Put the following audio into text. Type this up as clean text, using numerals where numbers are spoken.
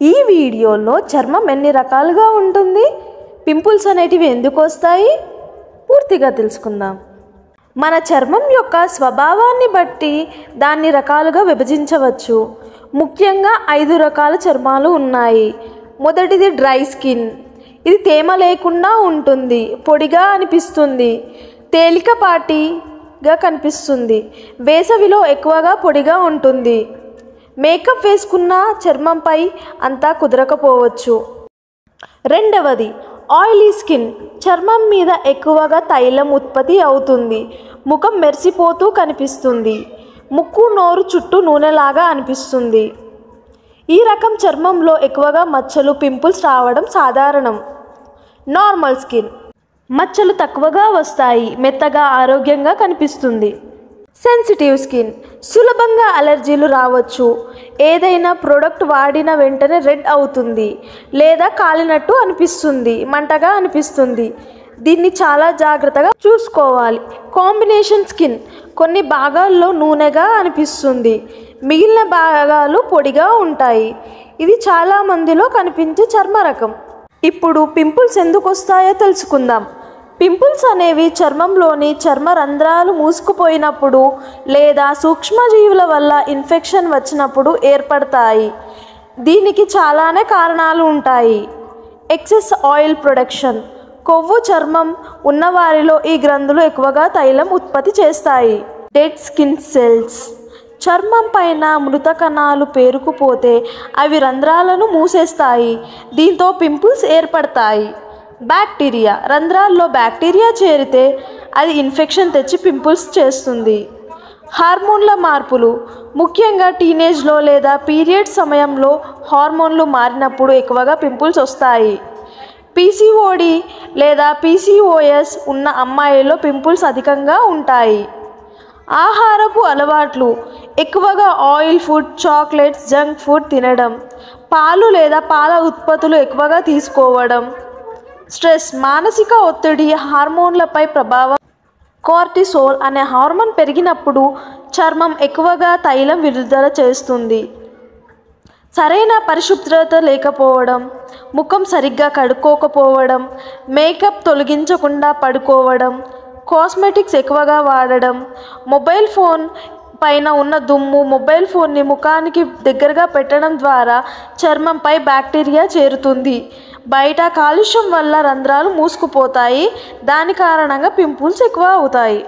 ఈ వీడియోలో చర్మం ఎన్ని రకాలుగా ఉంటుంది, పింపుల్స్ అనేటివి ఎందుకు వస్తాయి పూర్తిగా తెలుసుకుందాం. మన చర్మం యొక్క స్వభావాన్ని బట్టి దాన్ని రకాలుగా విభజించవచ్చు. ముఖ్యంగా 5 రకాల చర్మాలు ఉన్నాయి. మొదటిది డ్రై స్కిన్. ఇది తేమ లేకుండా ఉంటుంది, పొడిగా అనిపిస్తుంది, తేలికపాటిగా కనిపిస్తుంది, వేసవిలో ఎక్కువగా పొడిగా ఉంటుంది. మేకప్ వేసుకున్న చర్మంపై అంతా కుదరకపోవచ్చు. రెండవది ఆయిలీ స్కిన్. చర్మం మీద ఎక్కువగా తైలం ఉత్పత్తి అవుతుంది, ముఖం మెరిసిపోతూ కనిపిస్తుంది, ముక్కు నోరు చుట్టూ నూనెలాగా అనిపిస్తుంది. ఈ రకం చర్మంలో ఎక్కువగా మచ్చలు, పింపుల్స్ రావడం సాధారణం. Normal skin. మచ్చలు తక్కువగా వస్తాయి, మెత్తగా ఆరోగ్యంగా కనిపిస్తుంది. Sensitive skin. సులభంగా అలర్జీలు రావచ్చు, ఏదైనా ప్రోడక్ట్ వాడిన వెంటనే రెడ్ అవుతుంది లేదా కాలినట్టు అనిపిస్తుంది, మంటగా అనిపిస్తుంది. దీన్ని చాలా జాగ్రత్తగా చూసుకోవాలి. Combination skin. కొన్ని భాగాల్లో నూనెగా అనిపిస్తుంది, మిగిలిన భాగాలు పొడిగా ఉంటాయి. ఇది చాలా మందిలో కనిపించే చర్మ రకం. ఇప్పుడు పింపుల్స్ ఎందుకు వస్తాయో తెలుసుకుందాం. పింపుల్స్ అనేవి చర్మంలోని చర్మ రంధ్రాలు మూసుకుపోయినప్పుడు లేదా సూక్ష్మజీవుల వల్ల ఇన్ఫెక్షన్ వచ్చినప్పుడు ఏర్పడతాయి. దీనికి చాలానే కారణాలు ఉంటాయి. Excess oil production. కొవ్వు చర్మం ఉన్నవారిలో ఈ గ్రంథులు ఎక్కువగా తైలం ఉత్పత్తి చేస్తాయి. Dead skin cells. చర్మం పైన మృత కణాలు పేరుకుపోతే అవి రంధ్రాలను మూసేస్తాయి, దీంతో పింపుల్స్ ఏర్పడతాయి. బ్యాక్టీరియా. రంధ్రాల్లో బ్యాక్టీరియా చేరితే అది ఇన్ఫెక్షన్ తెచ్చి పింపుల్స్ చేస్తుంది. హార్మోన్ల మార్పులు. ముఖ్యంగా టీనేజ్లో లేదా పీరియడ్ సమయంలో హార్మోన్లు మారినప్పుడు ఎక్కువగా పింపుల్స్ వస్తాయి. పీసీఓడి లేదా పీసీఓఎస్ ఉన్న అమ్మాయిల్లో పింపుల్స్ అధికంగా ఉంటాయి. ఆహారపు అలవాట్లు. ఎక్కువగా oil food, chocolates, junk food తినడం, పాలు లేదా పాల ఉత్పత్తులు ఎక్కువగా తీసుకోవడం. స్ట్రెస్. మానసిక ఒత్తిడి హార్మోన్లపై ప్రభావం. కార్టిసోల్ అనే హార్మోన్ పెరిగినప్పుడు చర్మం ఎక్కువగా తైలం విడుదల చేస్తుంది. సరైన పరిశుభ్రత లేకపోవడం, ముఖం సరిగ్గా కడుక్కోకపోవడం, మేకప్ తొలగించకుండా పడుకోవడం, కాస్మెటిక్స్ ఎక్కువగా వాడడం, మొబైల్ ఫోన్ పైన ఉన్న దుమ్ము, మొబైల్ ఫోన్ని ముఖానికి దగ్గరగా పెట్టడం ద్వారా చర్మంపై బ్యాక్టీరియా చేరుతుంది. బయట కాలుష్యం వల్ల రంధ్రాలు మూసుకుపోతాయి, దాని కారణంగా పింపుల్స్ ఎక్కువ అవుతాయి.